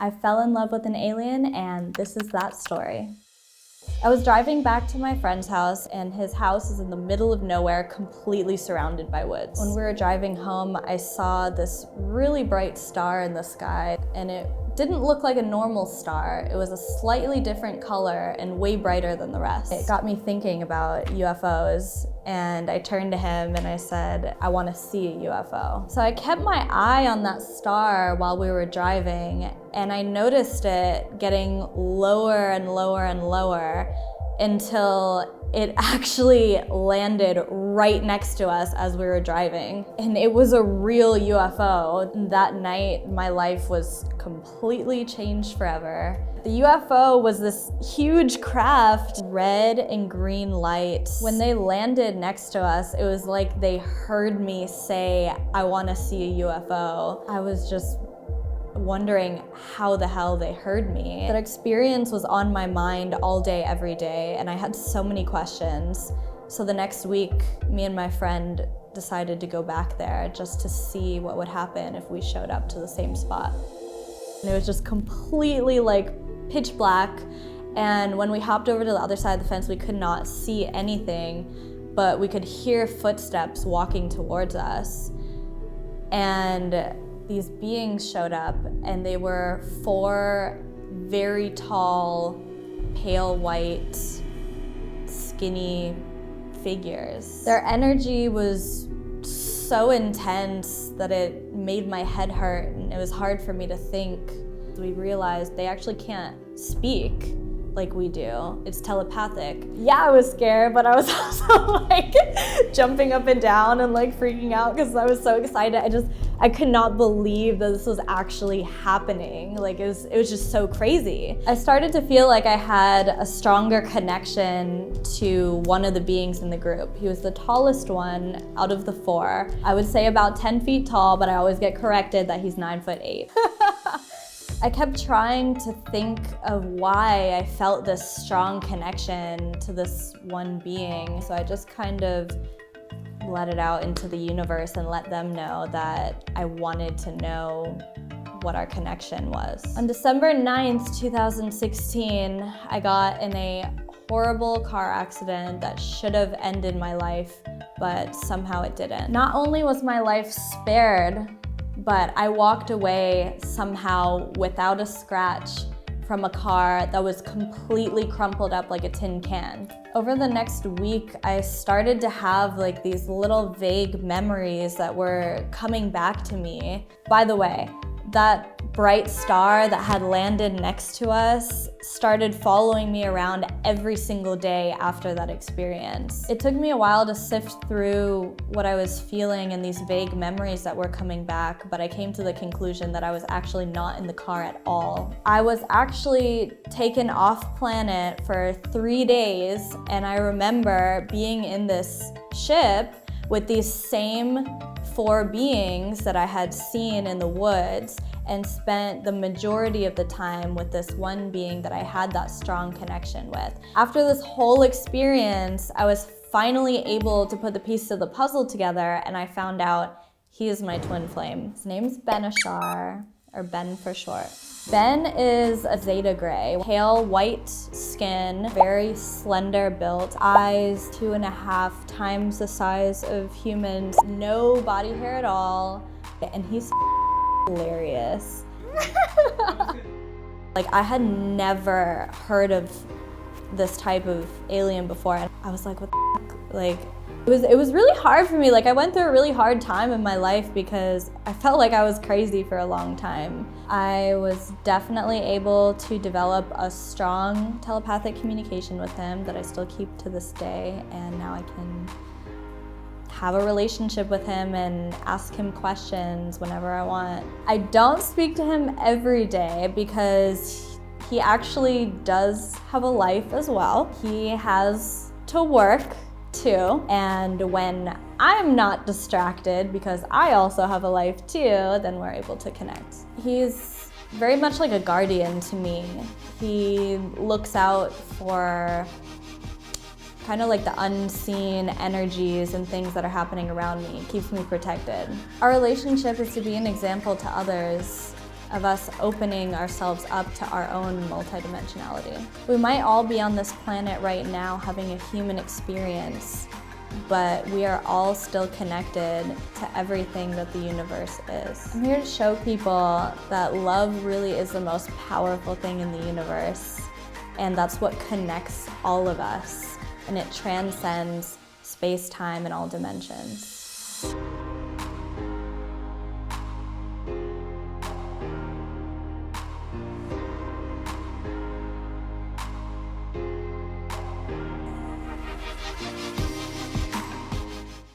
I fell in love with an alien, and this is that story. I was driving back to my friend's house, and his house is in the middle of nowhere, completely surrounded by woods. When we were driving home, I saw this really bright star in the sky, and it didn't look like a normal star. It was a slightly different color and way brighter than the rest. It got me thinking about UFOs, and I turned to him and I said, I want to see a UFO. So I kept my eye on that star while we were driving, and I noticed it getting lower and lower and lower until it actually landed right next to us as we were driving. And it was a real UFO. That night, my life was completely changed forever. The UFO was this huge craft, red and green light. When they landed next to us, it was like they heard me say, I want to see a UFO. I was just wondering how the hell they heard me. That experience was on my mind all day, every day, and I had so many questions. So the next week, me and my friend decided to go back there just to see what would happen if we showed up to the same spot. And it was just completely like pitch black, and when we hopped over to the other side of the fence, we could not see anything, but we could hear footsteps walking towards us. And these beings showed up, and they were 4 very tall, pale white, skinny figures. Their energy was so intense that it made my head hurt, and it was hard for me to think. We realized they actually can't speak like we do. It's telepathic. Yeah, I was scared, but I was also like jumping up and down and like freaking out because I was so excited. I could not believe that this was actually happening. Like it was just so crazy. I started to feel like I had a stronger connection to one of the beings in the group. He was the tallest one out of the 4. I would say about 10 feet tall, but I always get corrected that he's 9'8". I kept trying to think of why I felt this strong connection to this one being. So I just kind of let it out into the universe and let them know that I wanted to know what our connection was. On December 9th, 2016, I got in a horrible car accident that should have ended my life, but somehow it didn't. Not only was my life spared, but I walked away somehow without a scratch from a car that was completely crumpled up like a tin can. Over the next week, I started to have like these little vague memories that were coming back to me. By the way, that bright star that had landed next to us started following me around every single day after that experience. It took me a while to sift through what I was feeling and these vague memories that were coming back, but I came to the conclusion that I was actually not in the car at all. I was actually taken off planet for 3 days, and I remember being in this ship with these same 4 beings that I had seen in the woods, and spent the majority of the time with this one being that I had that strong connection with. After this whole experience, I was finally able to put the pieces of the puzzle together, and I found out he is my twin flame. His name's Benishar, or Ben for short. Ben is a Zeta Gray, pale white skin, very slender built, eyes 2.5 times the size of humans, no body hair at all, and he's hilarious. Like, I had never heard of this type of alien before, and I was like, what the heck? Like, it was really hard for me. Like, I went through a really hard time in my life because I felt like I was crazy for a long time. I was definitely able to develop a strong telepathic communication with him that I still keep to this day, and now I can have a relationship with him and ask him questions whenever I want. I don't speak to him every day because he actually does have a life as well. He has to work too, and when I'm not distracted, because I also have a life too, then we're able to connect. He's very much like a guardian to me. He looks out for kind of like the unseen energies and things that are happening around me. It keeps me protected. Our relationship is to be an example to others of us opening ourselves up to our own multidimensionality. We might all be on this planet right now having a human experience, but we are all still connected to everything that the universe is. I'm here to show people that love really is the most powerful thing in the universe, and that's what connects all of us, and it transcends space, time, and all dimensions.